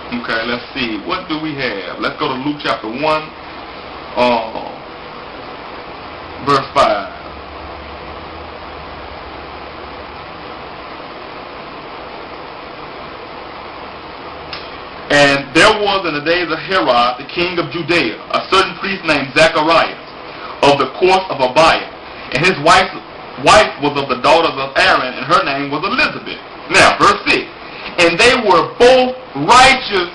Okay, let's see. What do we have? Let's go to Luke chapter 1, verse 5. And there was in the days of Herod, the king of Judea, a certain priest named Zacharias, of the course of Abiah, and his wife was of the daughters of Aaron, and her name was Elizabeth. Now, verse 6. And they were both righteous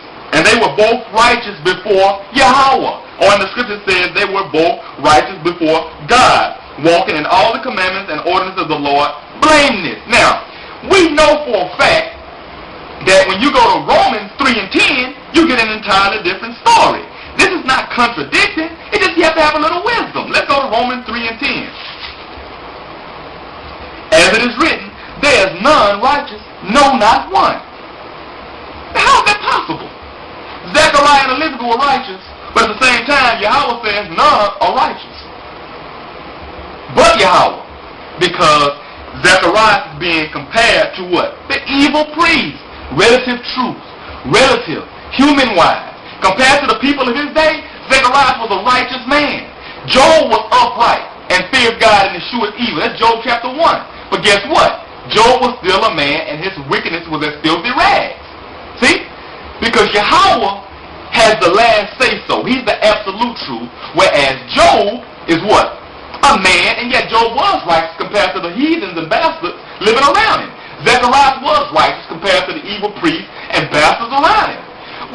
before Yahweh. Or in the scripture says they were both righteous before God, walking in all the commandments and ordinances of the Lord, blameless. Now, we know for a fact that when you go to Romans 3 and 10, you get an entirely different story. This is not contradicting. It just you have to have a little wisdom. Let's go to Romans 3 and 10. As it is written, there is none righteous, no, not one. How is that possible? Zechariah and Elizabeth were righteous, but at the same time, Yahweh says none are righteous. But Yahweh, because Zechariah is being compared to what? The evil priest. Relative truth, relative, human-wise. Compared to the people of his day, Zechariah was a righteous man. Job was upright and feared God and eschewed evil. That's Job chapter 1. But guess what? Job was still a man and his wickedness was as filthy rags. See? Because Yahweh has the last say-so. He's the absolute truth. Whereas Job is what? A man, and yet Job was righteous compared to the heathens and bastards living around him. Zechariah was righteous compared to the evil priests and bastards around him.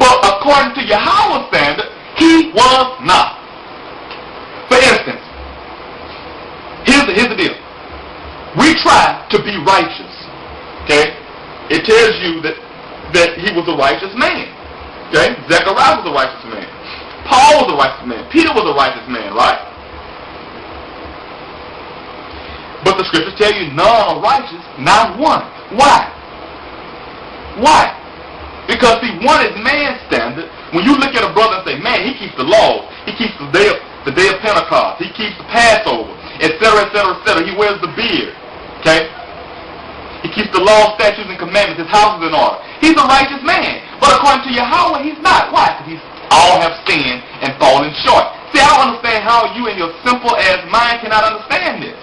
But according to Yahweh's standard, he was not. For instance, here's the deal. We try to be righteous. Okay? It tells you that he was a righteous man. Okay? Zechariah was a righteous man. Paul was a righteous man. Peter was a righteous man, right? But the scriptures tell you none are righteous, not one. Why? Why? Because see, one is man's standard. When you look at a brother and say, man, he keeps the law, he keeps the day of Pentecost, he keeps the Passover, etc., etc., etc. He wears the beard. Okay? He keeps the law, statutes, and commandments. His house is in order. He's a righteous man. But according to Yahweh, he's not. Why? Because all have sinned and fallen short. See, I don't understand how you and your simple ass mind cannot understand this.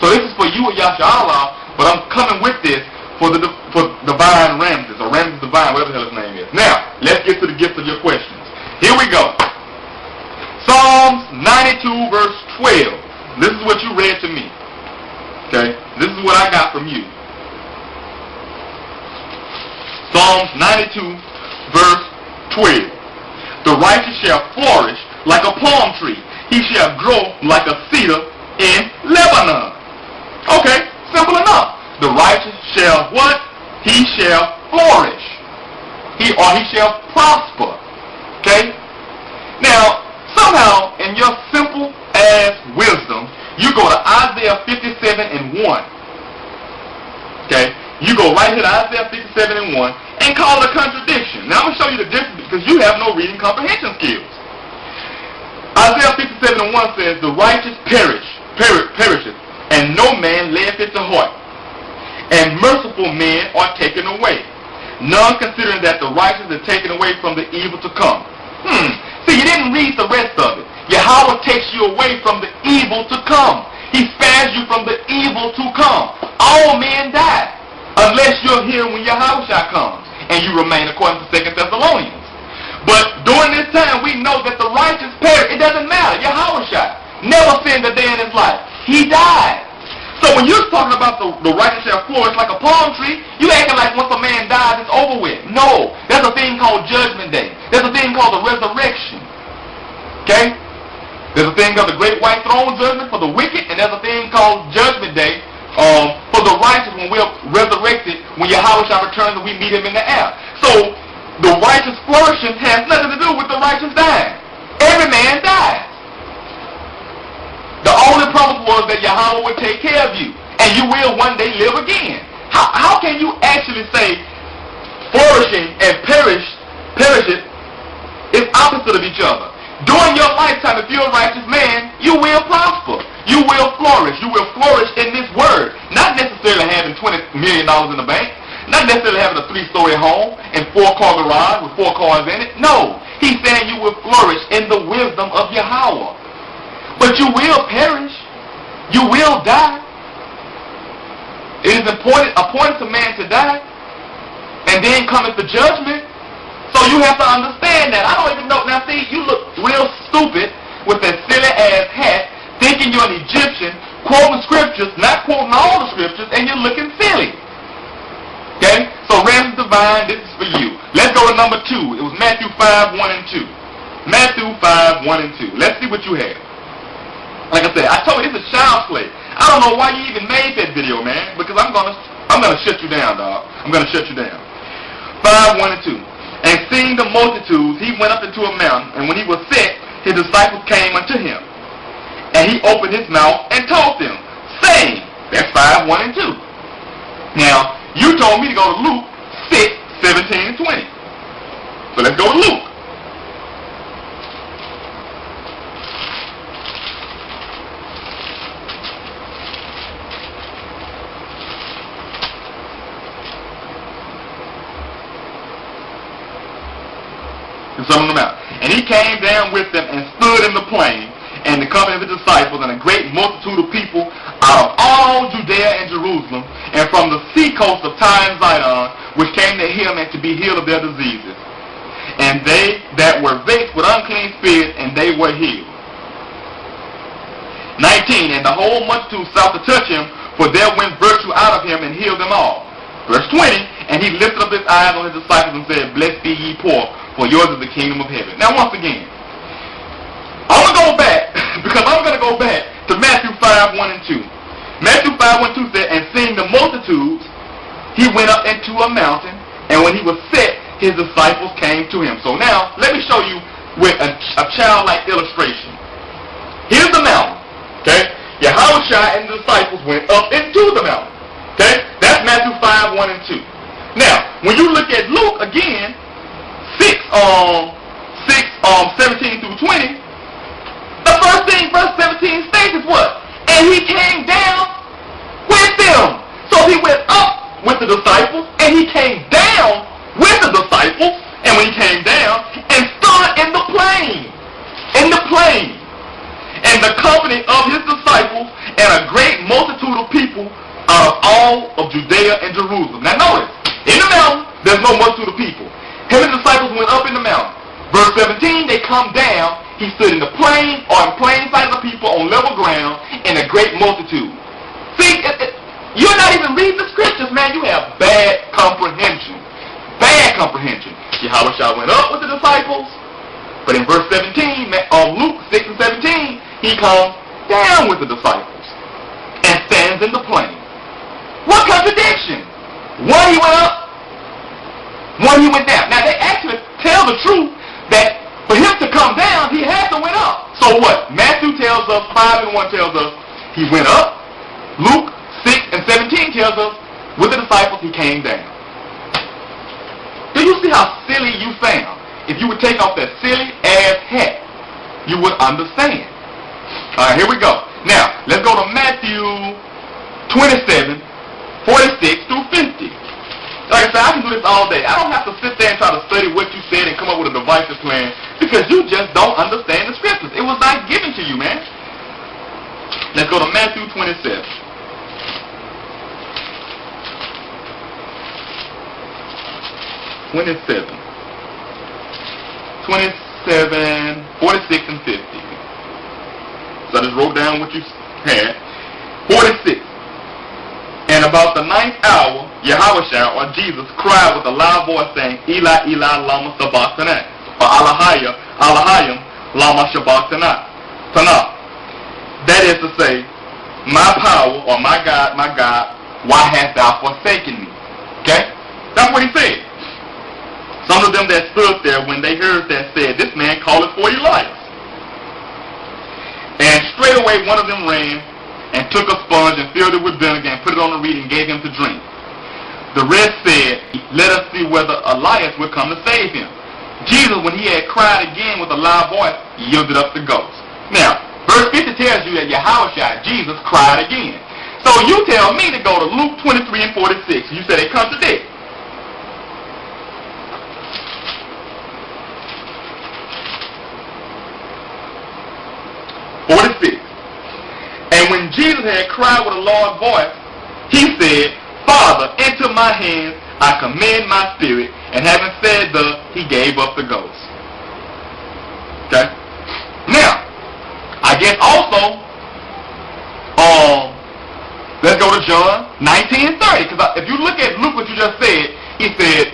So this is for you and Yasha, but I'm coming with this for divine Ramses, or Ramses divine, whatever the hell his name is. Now, let's get to the gist of your questions. Here we go. Psalms 92 verse 12. This is what you read to me. Okay? This is what I got from you. Psalms 92 verse 12. The righteous shall flourish like a palm tree. He shall grow like a cedar in Lebanon. Okay, simple enough. The righteous shall what? He shall flourish. He shall prosper. Okay? Now, somehow, in your simple ass wisdom, you go to Isaiah 57 and 1. Okay? You go right here to Isaiah 57 and 1 and call it a contradiction. Now, I'm going to show you the difference because you have no reading comprehension skills. Isaiah 57 and 1 says, the righteous perisheth, and no man layeth it to heart. And merciful men are taken away. None considering that the righteous is taken away from the evil to come. See, you didn't read the rest of it. Yahweh takes you away from the evil to come. He spares you from the evil to come. All men die unless you're here when Yahweh comes and you remain according to 2 Thessalonians. But during this time, we know that the righteous perish. It doesn't matter. Yahweh never sinned a day in his life. He died. So when you're talking about the righteous shall flourish like a palm tree, you acting like once a man dies, it's over with. No. There's a thing called Judgment Day. There's a thing called the resurrection. Okay? There's a thing called the Great White Throne Judgment for the wicked, and there's a thing called Judgment Day for the righteous when we're resurrected, when Yahweh returns and we meet him in the air. So the righteous flourishing has nothing to do with the righteous dying. Every man dies. The only promise was that Yahweh would take care of you, and you will one day live again. How can you actually say flourishing and perishing is opposite of each other? During your lifetime, if you're a righteous man, you will prosper. You will flourish. You will flourish in this word. Not necessarily having $20 million in the bank. Not necessarily having a 3-story home and 4-car garage with 4 cars in it. No. He's saying you will flourish in the wisdom of Yahweh. But you will perish. You will die. It is appointed to man to die. And then cometh the judgment. So you have to understand that. I don't even know. Now see, you look real stupid with that silly ass hat, thinking you're an Egyptian, quoting scriptures, not quoting all the scriptures, and you're looking silly. Okay? So Ramses Divine, this is for you. Let's go to number 2. It was Matthew 5, 1 and 2. Matthew 5, 1 and 2. Let's see what you have. Like I said, I told you it's a child's play. I don't know why you even made that video, man, because I'm gonna shut you down, dog. I'm gonna shut you down. 5, 1 and 2. And seeing the multitudes, he went up into a mountain, and when he was set, his disciples came unto him. And he opened his mouth and taught them, saying, that's 5, 1 and 2. Now, you told me to go to Luke 6, 17 and 20. So let's go to Luke. Some of them out. And he came down with them and stood in the plain, and the company of the disciples, and a great multitude of people out of all Judea and Jerusalem, and from the sea coast of Tyre and Zidon, which came to him and to be healed of their diseases. And they that were vexed with unclean spirits, and they were healed. 19. And the whole multitude sought to touch him, for there went virtue out of him and healed them all. Verse 20. And he lifted up his eyes on his disciples and said, Blessed be ye poor, for yours is the kingdom of heaven. Now once again, I'm going to go back, because I'm going to go back to Matthew 5, 1 and 2. Matthew 5, 1 and 2 said, And seeing the multitudes, he went up into a mountain, and when he was set, his disciples came to him. So now, let me show you with a childlike illustration. Here's the mountain, okay? Yahushua and the disciples went up into the mountain, okay? That's Matthew 5, 1 and 2. Now, when you look at Luke, again, 17 through 20, the first thing verse 17 states is what? And he came down with them. So he went up with the disciples, and he came down with the disciples, and when he came down, and stood in the plain. In the plain. And the company of his disciples, and a great multitude of people out of all of Judea and Jerusalem. Now notice, in the mountain, there's no multitude of people. Him and the disciples went up in the mountain. Verse 17, they come down. He stood in the plain, or in plain sight of the people, on level ground, in a great multitude. See, you're not even reading the scriptures, man. You have bad comprehension. Bad comprehension. Yahushua went up with the disciples, but in verse 17, Luke 6 and 17, he comes down with the disciples and stands in the plain. What contradiction? One he went up, one he went down. Now they actually tell the truth that for him to come down, he had to went up. So what? Matthew tells us, 5 and 1 tells us, he went up. Luke 6 and 17 tells us, with the disciples, he came down. Do you see how silly you sound? If you would take off that silly ass hat, you would understand. Alright, here we go. Now, let's go to Matthew 27, 46 through 50. Like I said, I can do this all day. I don't have to sit there and try to study what you said and come up with a divisive plan, because you just don't understand the scriptures. It was not given to you, man. Let's go to Matthew 27. 27, 46, and 50. So I just wrote down what you had. 46. And about the 9th hour, Yahushua, or Jesus, cried with a loud voice, saying, Eli, Eli, lama sabachthani, or Alahayim, lama sabachthani. That is to say, my power, or my God, why hast thou forsaken me? Okay? That's what he said. Some of them that stood there, when they heard that, said, This man calleth for Elias. And straightway one of them ran, and took a sponge, and filled it with vinegar, and put it on the reed, and gave him to drink. The rest said, Let us see whether Elias will come to save him. Jesus, when he had cried again with a loud voice, yielded up the ghost. Now, verse 50 tells you that Yahushua, Jesus, cried again. So you tell me to go to Luke 23 and 46. You said they contradict. Jesus had cried with a loud voice, he said, Father, into my hands I commend my spirit. And having said thus, he gave up the ghost. Okay? Now, I guess also, let's go to John 19 and 30. Because if you look at Luke, what you just said, he said,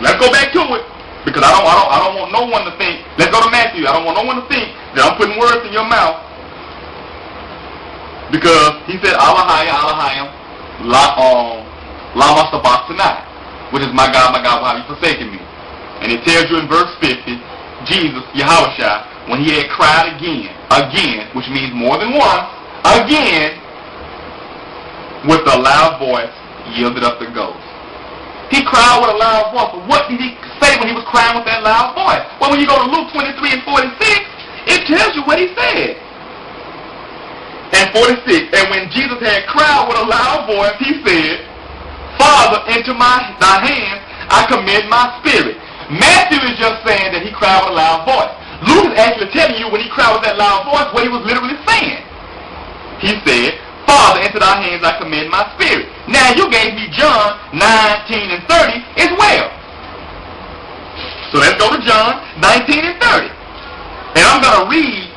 let's go back to it. Because I don't want no one to think. Let's go to Matthew. I don't want no one to think that I'm putting words in your mouth. Because he said, Alahayim, Lama Sabachthani, which is my God, why have you forsaken me? And it tells you in verse 50, Jesus, Yahushua, when he had cried again, which means more than once, again, with a loud voice, yielded up the ghost. He cried with a loud voice. But what did he say when he was crying with that loud voice? Well, when you go to Luke 23 and 46, it tells you what he said. And 46, and when Jesus had cried with a loud voice, he said, Father, into thy hands I commend my spirit. Matthew is just saying that he cried with a loud voice. Luke is actually telling you when he cried with that loud voice what he was literally saying. He said, Father, into thy hands I commend my spirit. Now you gave me John 19 and 30 as well. So let's go to John 19 and 30. And I'm going to read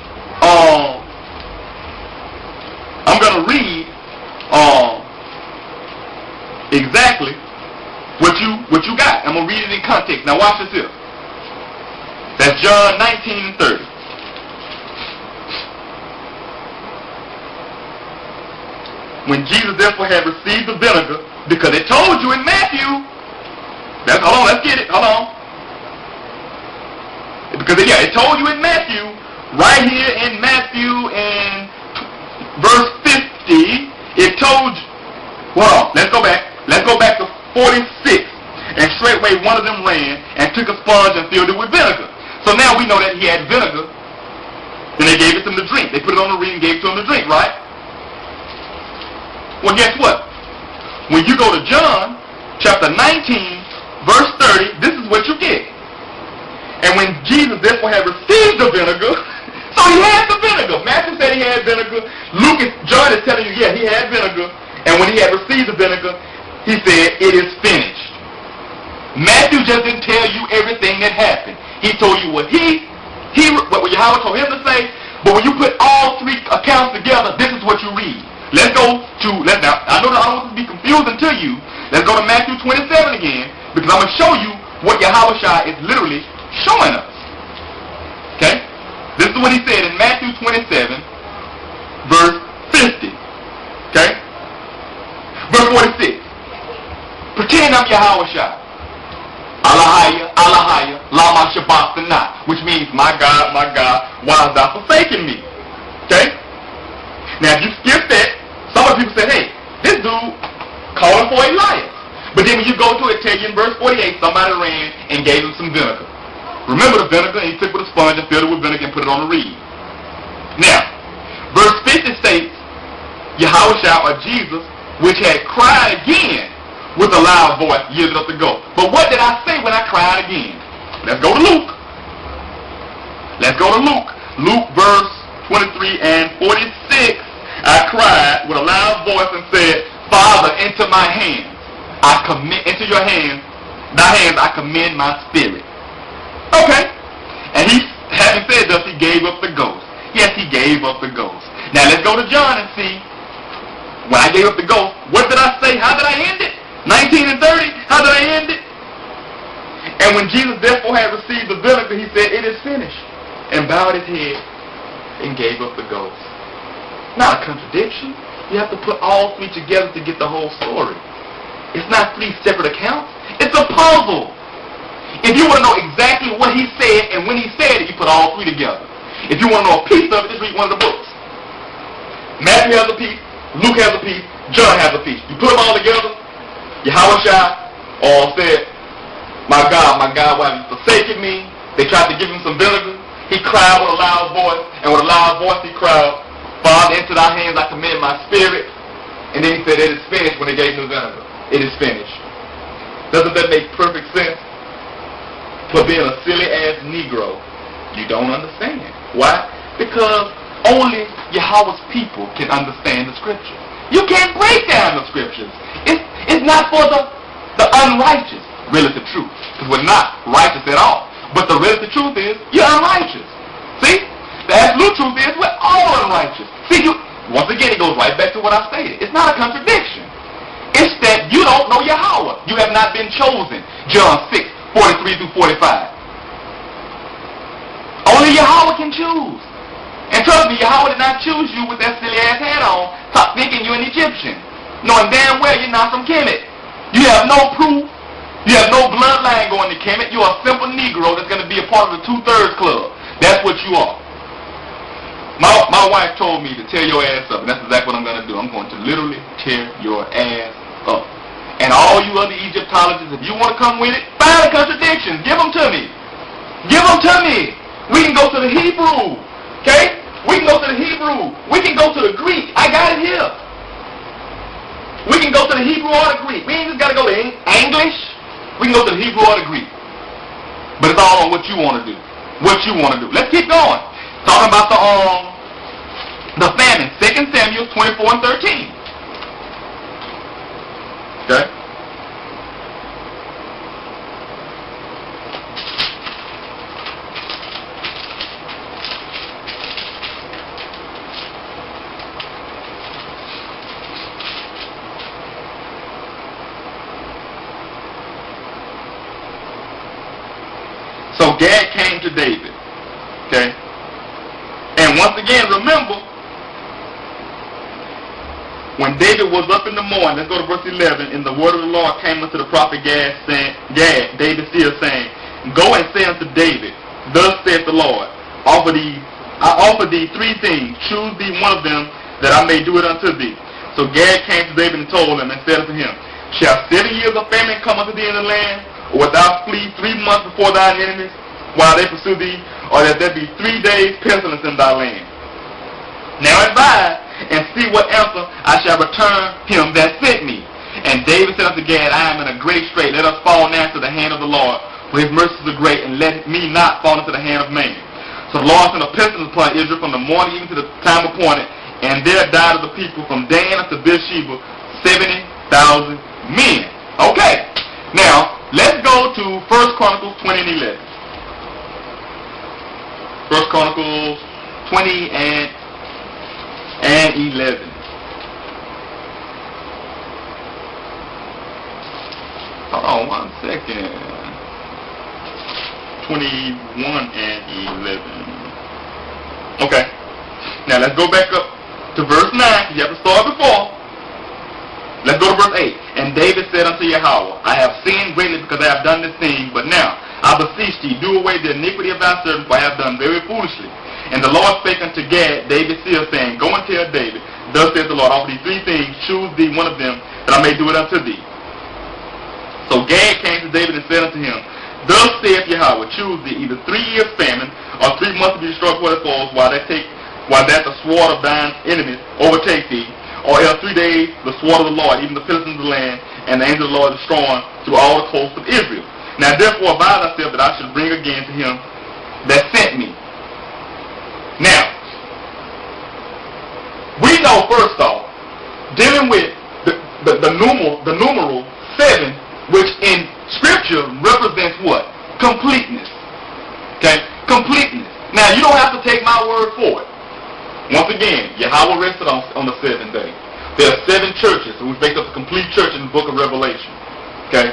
exactly what you got. I'm going to read it in context. Now watch this here. That's John 19 and 30. When Jesus therefore had received the vinegar, because it told you in Matthew, hold on, let's get it, hold on. Because it told you in Matthew, right here in Matthew in verse 50, it told you, hold on, let's go back to 46. And straightway one of them ran and took a sponge and filled it with vinegar. So now we know that he had vinegar, and they gave it to him to drink. They put it on the reed and gave it to him to drink, right? Well, guess what? When you go to John chapter 19, verse 30, this is what you get. And when Jesus therefore had received the vinegar, so he had the vinegar. Matthew said he had vinegar. John is telling you, yeah, he had vinegar. And when he had received the vinegar, he said, it is finished. Matthew just didn't tell you everything that happened. He told you what what Yahweh told him to say, but when you put all three accounts together, this is what you read. Let's go to, now, I know that I don't want to be confusing to you. Let's go to Matthew 27 again, because I'm going to show you what Yahushua is literally showing us. Okay? This is what he said in Matthew 27, verse 50. Okay? Verse 46. Pretend I'm Yahushua. Alahaya, Lama Shabachthani, which means, my God, why hast thou forsaken me? Okay? Now, if you skip that, some of people say, hey, this dude calling for Elias. But then when you go to it, tell you in verse 48, somebody ran and gave him some vinegar. Remember the vinegar, and he took with a sponge and filled it with vinegar and put it on the reed. Now, verse 50 states, Yahushua or Jesus, which had cried again with a loud voice, yielded up the ghost. But what did I say when I cried again? Let's go to Luke. Luke verse 23 and 46. I cried with a loud voice and said, Father, into my hands I commit, into your hands, thy hands I commend my spirit. Okay. And he, having said thus, he gave up the ghost. Yes, he gave up the ghost. Now let's go to John and see, when I gave up the ghost, what did I say? How did I end it? 19 and 30, how did I end it? And when Jesus therefore had received the vinegar, he said, it is finished, and bowed his head and gave up the ghost. Not a contradiction. You have to put all three together to get the whole story. It's not three separate accounts. It's a puzzle. If you want to know exactly what he said and when he said it, you put all three together. If you want to know a piece of it, just read one of the books. Matthew has a piece, Luke has a piece, John has a piece. You put them all together, Yahushua said, my God, why have you forsaken me? They tried to give him some vinegar. He cried with a loud voice, and with a loud voice he cried, Father, into thy hands I commend my spirit. And then he said, it is finished when they gave him the vinegar. It is finished. Doesn't that make perfect sense? For being a silly-ass Negro, you don't understand. Why? Because only Yahweh's people can understand the scriptures. You can't break down the scriptures. It's not for the unrighteous, relative truth. Because we're not righteous at all. But the relative truth is, you're unrighteous. See? The absolute truth is, we're all unrighteous. See, once again, it goes right back to what I stated. It's not a contradiction. It's that you don't know Yahweh. You have not been chosen. John 6:43 through 45. Only Yahweh can choose. And trust me, Yahweh did not choose you with that silly ass hat on, stop thinking you're an Egyptian, knowing damn well you're not from Kemet. You have no proof. You have no bloodline going to Kemet. You're a simple Negro that's going to be a part of the 2/3 club. That's what you are. My wife told me to tear your ass up, and that's exactly what I'm going to do. I'm going to literally tear your ass up. And all you other Egyptologists, if you want to come with it, find the contradictions. Give them to me. Give them to me. We can go to the Hebrew. Okay? We can go to the Hebrew. We can go to the Greek. I got it here. We can go to the Hebrew or the Greek. We ain't just got to go to English. We can go to the Hebrew or the Greek. But it's all on what you want to do. What you want to do. Let's keep going. Talking about the famine. 2 Samuel 24 and 13. Okay? So Gad came to David. Okay? And once again, remember, when David was up in the morning, let's go to verse 11, and the word of the Lord came unto the prophet Gad, David still saying, Go and say unto David, Thus saith the Lord, I offer thee 3 things, choose thee one of them, that I may do it unto thee. So Gad came to David and told him, and said unto him, Shall 7 years of famine come unto thee in the land, or wilt thou flee 3 months before thine enemies, while they pursue thee, or that there be 3 days pestilence in thy land? Now advise, and see what answer I shall return him that sent me. And David said unto Gad, I am in a great strait. Let us fall now to the hand of the Lord, for his mercies are great, and let me not fall into the hand of man. So the Lord sent a pestilence upon Israel from the morning even to the time appointed, and there died of the people from Dan unto Beersheba 70,000 men. Okay, now let's go to 1 Chronicles 20 and 11. 1 Chronicles 20 and 11. Hold on 1 second. 21 and 11. Okay. Now let's go back up to verse 9. You have to start before. Let's go to verse 8. And David said unto Yahweh, I have sinned greatly because I have done this thing, but now I beseech thee, do away the iniquity of thy servant, for I have done very foolishly. And the Lord spake unto Gad, David still saying, Go and tell David, Thus saith the Lord, I offer thee 3 things, choose thee one of them, that I may do it unto thee. So Gad came to David and said unto him, Thus saith Yahweh, choose thee either 3 years famine, or 3 months to be destroyed before the foes, while that the sword of thine enemies overtake thee, or else 3 days the sword of the Lord, even the Philistines of the land, and the angel of the Lord destroying through all the coasts of Israel. Now therefore advise thyself that I should bring again to him that sent me. Now, we know first off, dealing with the numeral 7, which in Scripture represents what? Completeness. Okay? Completeness. Now, you don't have to take my word for it. Once again, Yahweh rested on the 7th day. There are 7 churches, which make up the complete church in the book of Revelation. Okay?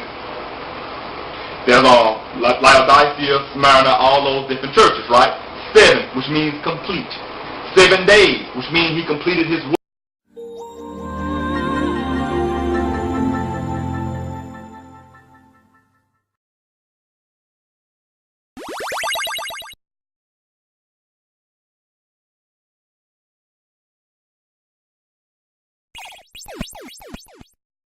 There's Laodicea, Smyrna, all those different churches, right? 7, which means complete. 7 days, which means he completed his work.